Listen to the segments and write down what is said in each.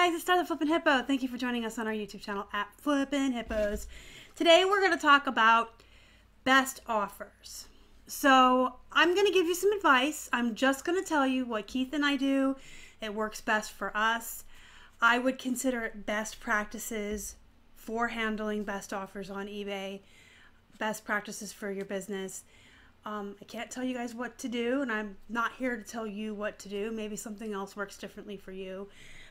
guys, it's the Flippin Hippo. Thank you for joining us on our YouTube channel at Flippin Hippos. Today we're going to talk about best offers. So I'm going to give you some advice. I'm just going to tell you what Keith and I do. It works best for us. I would consider it best practices for handling best offers on eBay, best practices for your business. I can't tell you guys what to do, and I'm not here to tell you what to do. Maybe something else works differently for you.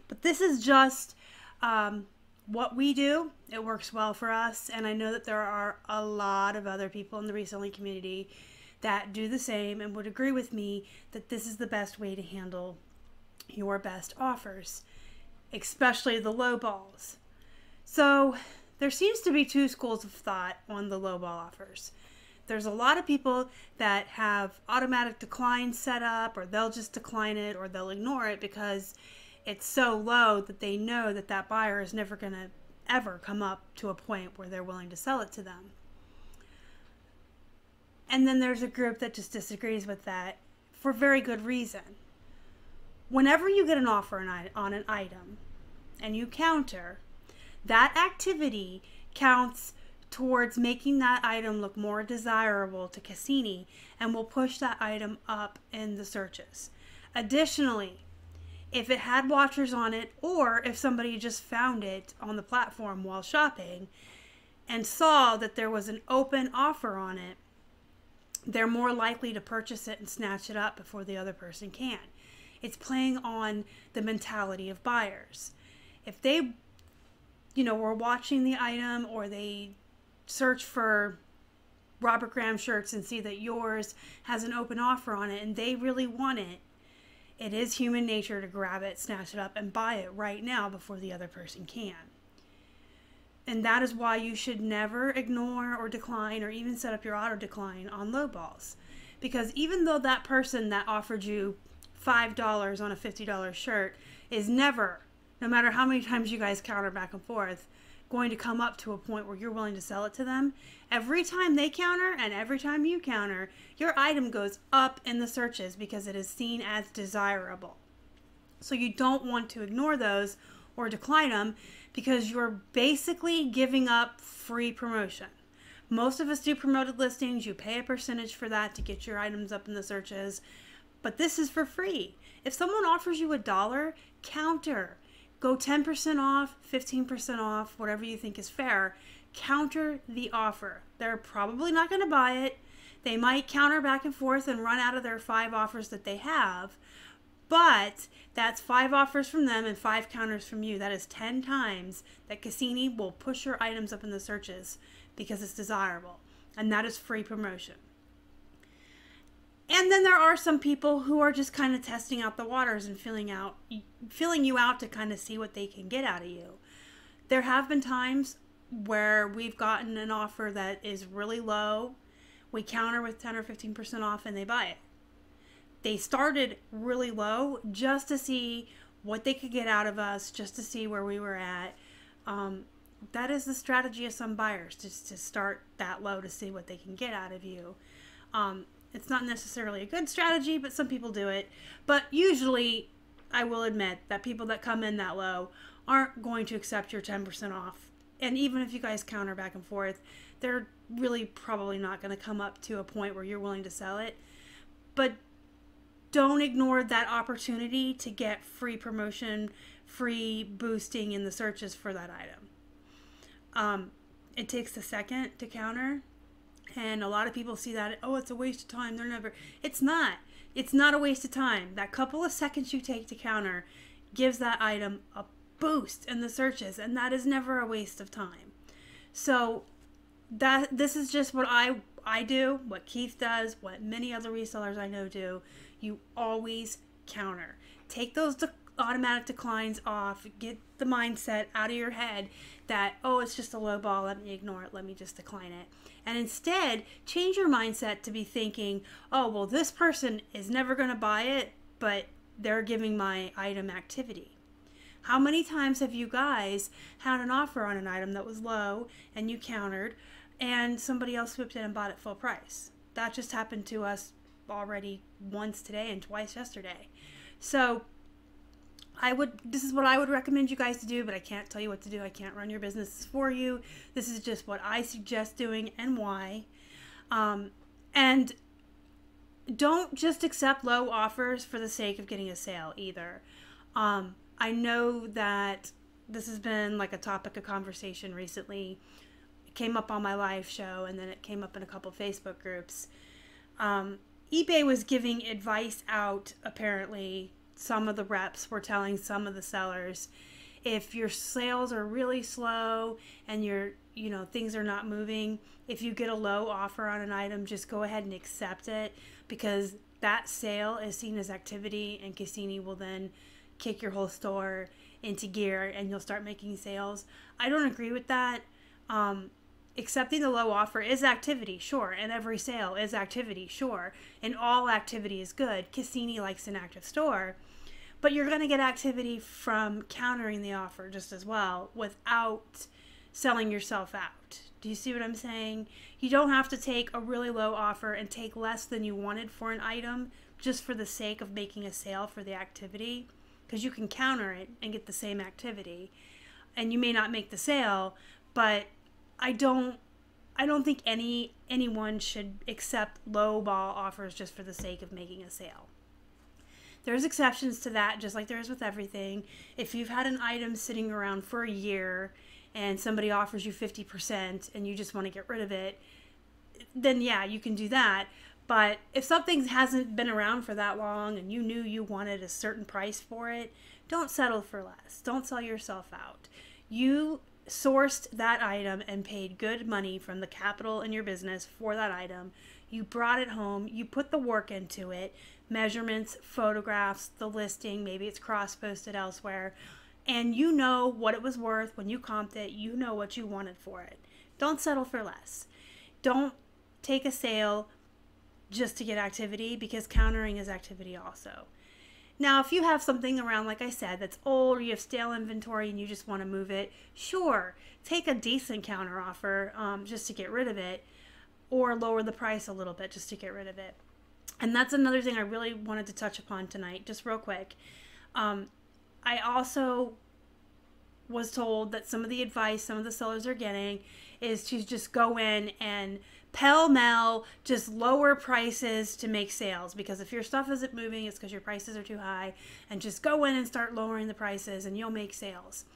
But this is just what we do. It works well for us, and I know that there are a lot of other people in the reselling community that do the same and would agree with me that this is the best way to handle your best offers, especially the low balls. So there seems to be two schools of thought on the low ball offers. There's a lot of people that have automatic decline set up, or they'll just decline it, or they'll ignore it because it's so low that they know that that buyer is never going to ever come up to a point where they're willing to sell it to them. And then there's a group that just disagrees with that for very good reason. Whenever you get an offer on an item and you counter, that activity counts towards making that item look more desirable to Cassini and will push that item up in the searches. Additionally, if it had watchers on it, or if somebody just found it on the platform while shopping and saw that there was an open offer on it, they're more likely to purchase it and snatch it up before the other person can. It's playing on the mentality of buyers. If they, were watching the item, or they search for Robert Graham shirts and see that yours has an open offer on it and they really want it, it is human nature to grab it, snatch it up, and buy it right now before the other person can. And that is why you should never ignore or decline or even set up your auto decline on low balls. Because even though that person that offered you $5 on a $50 shirt is never, no matter how many times you guys counter back and forth, going to come up to a point where you're willing to sell it to them, every time they counter and every time you counter, your item goes up in the searches because it is seen as desirable. So you don't want to ignore those or decline them, because you're basically giving up free promotion. Most of us do promoted listings. You pay a percentage for that to get your items up in the searches, but this is for free. If someone offers you $1, counter. Go 10% off, 15% off, whatever you think is fair. Counter the offer. They're probably not going to buy it. They might counter back and forth and run out of their 5 offers that they have. But that's 5 offers from them and 5 counters from you. That is 10 times that Cassini will push your items up in the searches because it's desirable. And that is free promotion. And then there are some people who are just kind of testing out the waters and feeling you out to kind of see what they can get out of you. There have been times where we've gotten an offer that is really low. We counter with 10 or 15% off and they buy it. They started really low just to see what they could get out of us, just to see where we were at. That is the strategy of some buyers, just to start that low to see what they can get out of you. It's not necessarily a good strategy, but some people do it. But usually, I will admit that people that come in that low aren't going to accept your 10% off. And even if you guys counter back and forth, they're really probably not going to come up to a point where you're willing to sell it. But don't ignore that opportunity to get free promotion, free boosting in the searches for that item. It takes a second to counter. And a lot of people see that, oh, it's a waste of time. It's not. It's not a waste of time. That couple of seconds you take to counter gives that item a boost in the searches, and that is never a waste of time. So this is just what I do, what Keith does, what many other resellers I know do. You always counter. Take those automatic declines off. Get the mindset out of your head that, oh, it's just a low ball, let me ignore it, let me just decline it. And instead, change your mindset to be thinking, oh, well, this person is never going to buy it, but they're giving my item activity. How many times have you guys had an offer on an item that was low and you countered and somebody else swooped in and bought it full price? That just happened to us already once today and twice yesterday. So this is what I would recommend you guys to do, but I can't tell you what to do. I can't run your business for you. This is just what I suggest doing and why. And don't just accept low offers for the sake of getting a sale either. I know that this has been like a topic of conversation recently. It came up on my live show, and then it came up in a couple of Facebook groups. eBay was giving advice out, apparently. Some of the reps were telling some of the sellers, if your sales are really slow and things are not moving, if you get a low offer on an item, just go ahead and accept it, because that sale is seen as activity, and Cassini will then kick your whole store into gear and you'll start making sales. I don't agree with that. Accepting the low offer is activity, sure, and every sale is activity, sure, and all activity is good. Cassini likes an active store, but you're going to get activity from countering the offer just as well without selling yourself out. Do you see what I'm saying? You don't have to take a really low offer and take less than you wanted for an item just for the sake of making a sale for the activity, because you can counter it and get the same activity, and you may not make the sale, but I don't think anyone should accept low ball offers just for the sake of making a sale. There's exceptions to that, just like there is with everything. If you've had an item sitting around for a year and somebody offers you 50% and you just want to get rid of it, then yeah, you can do that. But if something hasn't been around for that long and you knew you wanted a certain price for it, don't settle for less. Don't sell yourself out. You sourced that item and paid good money from the capital in your business for that item. You brought it home. You put the work into it. Measurements, photographs, the listing, maybe it's cross-posted elsewhere. And you know what it was worth when you comped it. You know what you wanted for it. Don't settle for less. Don't take a sale just to get activity, because countering is activity also. Now, if you have something around, like I said, that's old, or you have stale inventory and you just want to move it, sure, take a decent counter offer just to get rid of it, or lower the price a little bit just to get rid of it. And that's another thing I really wanted to touch upon tonight, just real quick. I also was told that some of the advice some of the sellers are getting is to just go in and pell-mell just lower prices to make sales, because if your stuff isn't moving, it's because your prices are too high, and just go in and start lowering the prices and you'll make sales.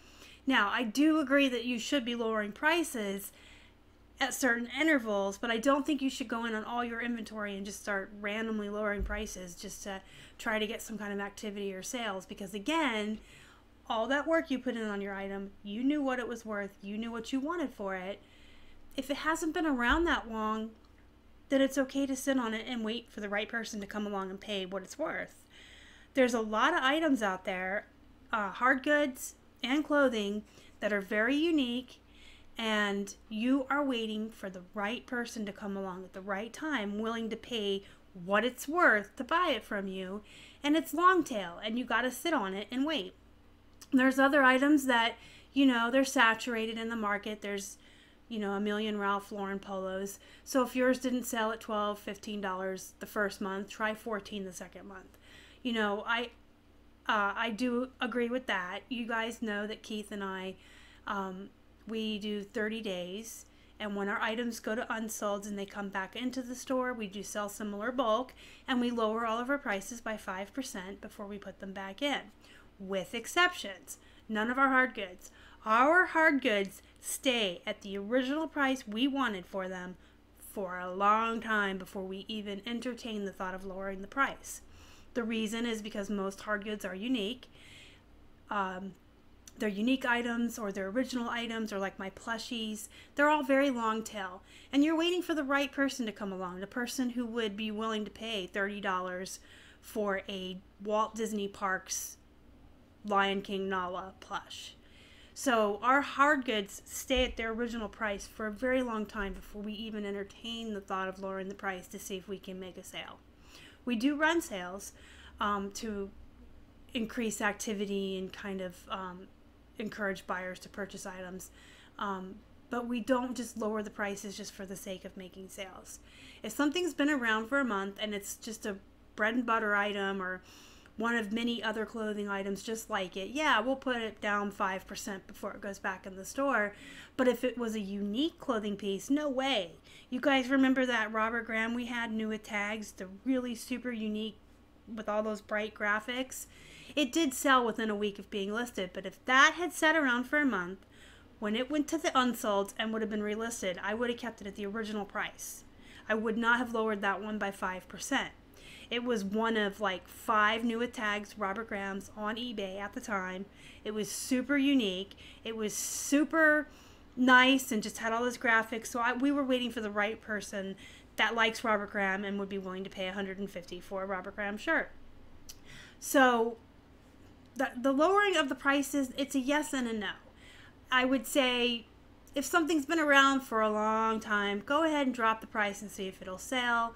Now, I do agree that you should be lowering prices at certain intervals, but I don't think you should go in on all your inventory and just start randomly lowering prices just to try to get some kind of activity or sales, because again, all that work you put in on your item, you knew what it was worth, you knew what you wanted for it. If it hasn't been around that long, then it's okay to sit on it and wait for the right person to come along and pay what it's worth. There's a lot of items out there, hard goods and clothing, that are very unique, and you are waiting for the right person to come along at the right time, willing to pay what it's worth to buy it from you, and it's long tail, and you got to sit on it and wait. There's other items that, they're saturated in the market. There's a million Ralph Lauren polos. So if yours didn't sell at $12, $15 the first month, try $14 the second month. I do agree with that. You guys know that Keith and I, we do 30 days. And when our items go to unsolds and they come back into the store, we do sell similar bulk, and we lower all of our prices by 5% before we put them back in, with exceptions. None of our hard goods. Our hard goods stay at the original price we wanted for them for a long time before we even entertain the thought of lowering the price. The reason is because most hard goods are unique. They're unique items, or they're original items, or like my plushies. They're all very long tail. And you're waiting for the right person to come along, the person who would be willing to pay $30 for a Walt Disney Parks Lion King Nala plush. So our hard goods stay at their original price for a very long time before we even entertain the thought of lowering the price to see if we can make a sale. We do run sales to increase activity and kind of encourage buyers to purchase items, but we don't just lower the prices just for the sake of making sales. If something's been around for a month and it's just a bread and butter item, or one of many other clothing items just like it, yeah, we'll put it down 5% before it goes back in the store. But if it was a unique clothing piece, no way. You guys remember that Robert Graham we had new with tags, the really super unique with all those bright graphics? It did sell within a week of being listed, but if that had sat around for a month, when it went to the unsolds and would have been relisted, I would have kept it at the original price. I would not have lowered that one by 5%. It was one of like 5 new with tags Robert Graham's on eBay at the time. It was super unique. It was super nice and just had all this graphics. So we were waiting for the right person that likes Robert Graham and would be willing to pay $150 for a Robert Graham shirt. So the lowering of the prices, it's a yes and a no. I would say if something's been around for a long time, go ahead and drop the price and see if it'll sell.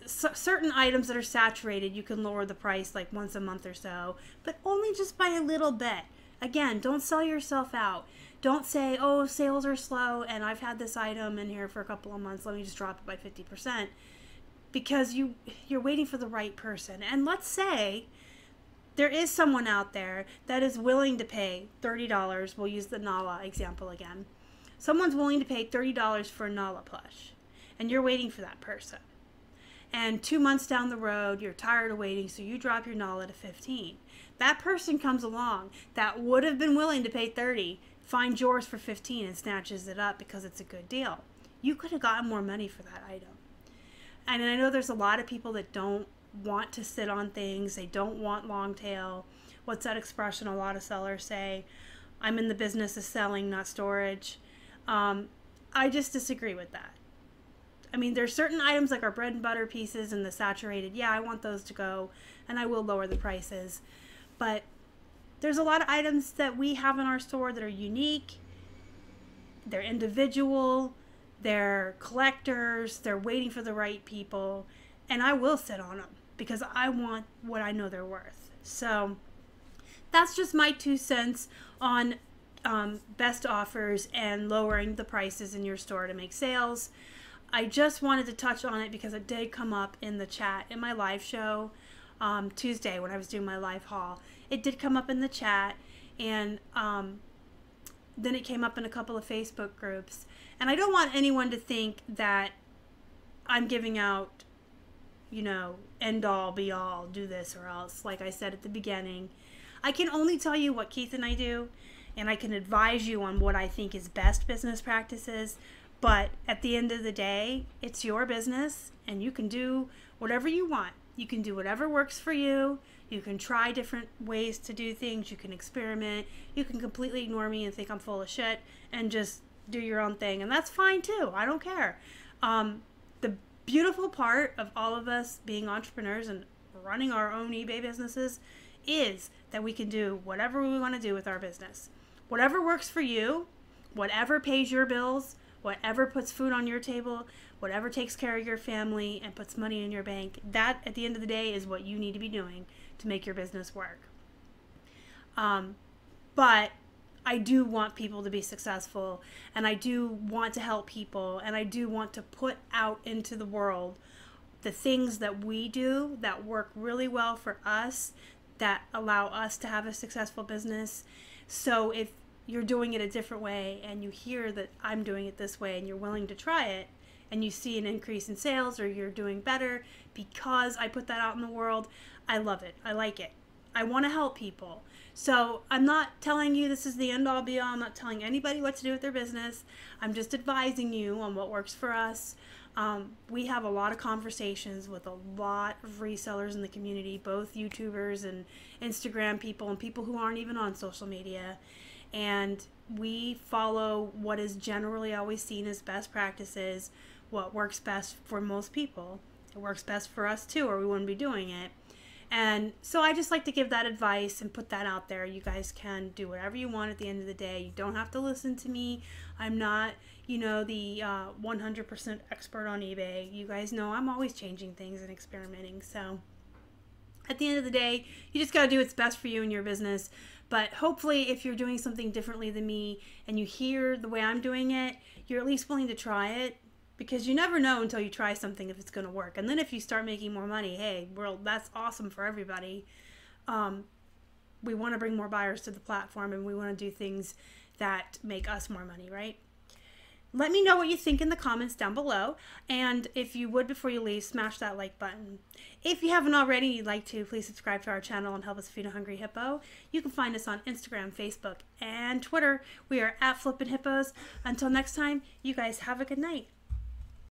Certain items that are saturated, you can lower the price like once a month or so, but only just by a little bit. Again, don't sell yourself out. Don't say, oh, sales are slow and I've had this item in here for a couple of months, let me just drop it by 50%, because you're waiting for the right person. And let's say there is someone out there that is willing to pay $30. We'll use the Nala example again. Someone's willing to pay $30 for a Nala plush, and you're waiting for that person. And 2 months down the road, you're tired of waiting, so you drop your Nala to 15. That person comes along that would have been willing to pay 30, finds yours for 15 and snatches it up because it's a good deal. You could have gotten more money for that item. And I know there's a lot of people that don't want to sit on things. They don't want long tail. What's that expression a lot of sellers say? I'm in the business of selling, not storage. I just disagree with that. I mean, there's certain items like our bread and butter pieces and the saturated. Yeah, I want those to go, and I will lower the prices. But there's a lot of items that we have in our store that are unique. They're individual. They're collectors. They're waiting for the right people. And I will sit on them because I want what I know they're worth. So that's just my 2 cents on best offers and lowering the prices in your store to make sales. I just wanted to touch on it because it did come up in the chat in my live show Tuesday when I was doing my live haul. It did come up in the chat, and then it came up in a couple of Facebook groups. And I don't want anyone to think that I'm giving out, you know, end all be all, do this or else. Like I said at the beginning, I can only tell you what Keith and I do, and I can advise you on what I think is best business practices. But at the end of the day, it's your business, and you can do whatever you want. You can do whatever works for you. You can try different ways to do things. You can experiment. You can completely ignore me and think I'm full of shit and just do your own thing. And that's fine too. I don't care. The beautiful part of all of us being entrepreneurs and running our own eBay businesses is that we can do whatever we want to do with our business. Whatever works for you, whatever pays your bills, whatever puts food on your table, whatever takes care of your family and puts money in your bank, that at the end of the day is what you need to be doing to make your business work. But I do want people to be successful, and I do want to help people, and I do want to put out into the world the things that we do that work really well for us, that allow us to have a successful business. So if you're doing it a different way and you hear that I'm doing it this way and you're willing to try it and you see an increase in sales or you're doing better because I put that out in the world, I love it. I like it. I want to help people. So I'm not telling you this is the end all be all. I'm not telling anybody what to do with their business. I'm just advising you on what works for us. We have a lot of conversations with a lot of resellers in the community, both YouTubers and Instagram people and people who aren't even on social media. And we follow what is generally always seen as best practices, what works best for most people. It works best for us too, or we wouldn't be doing it. And so I just like to give that advice and put that out there. You guys can do whatever you want at the end of the day. You don't have to listen to me. I'm not, you know, the 100% expert on eBay. You guys know I'm always changing things and experimenting. So at the end of the day, you just got to do what's best for you and your business. But hopefully if you're doing something differently than me and you hear the way I'm doing it, you're at least willing to try it. because you never know until you try something if it's going to work. And then if you start making more money, hey, well, that's awesome for everybody. We want to bring more buyers to the platform, and we want to do things that make us more money, right? Let me know what you think in the comments down below. And if you would, before you leave, smash that like button. If you haven't already and you'd like to, please subscribe to our channel and help us feed a hungry hippo. You can find us on Instagram, Facebook, and Twitter. We are at Flippin Hippos. Until next time, you guys have a good night.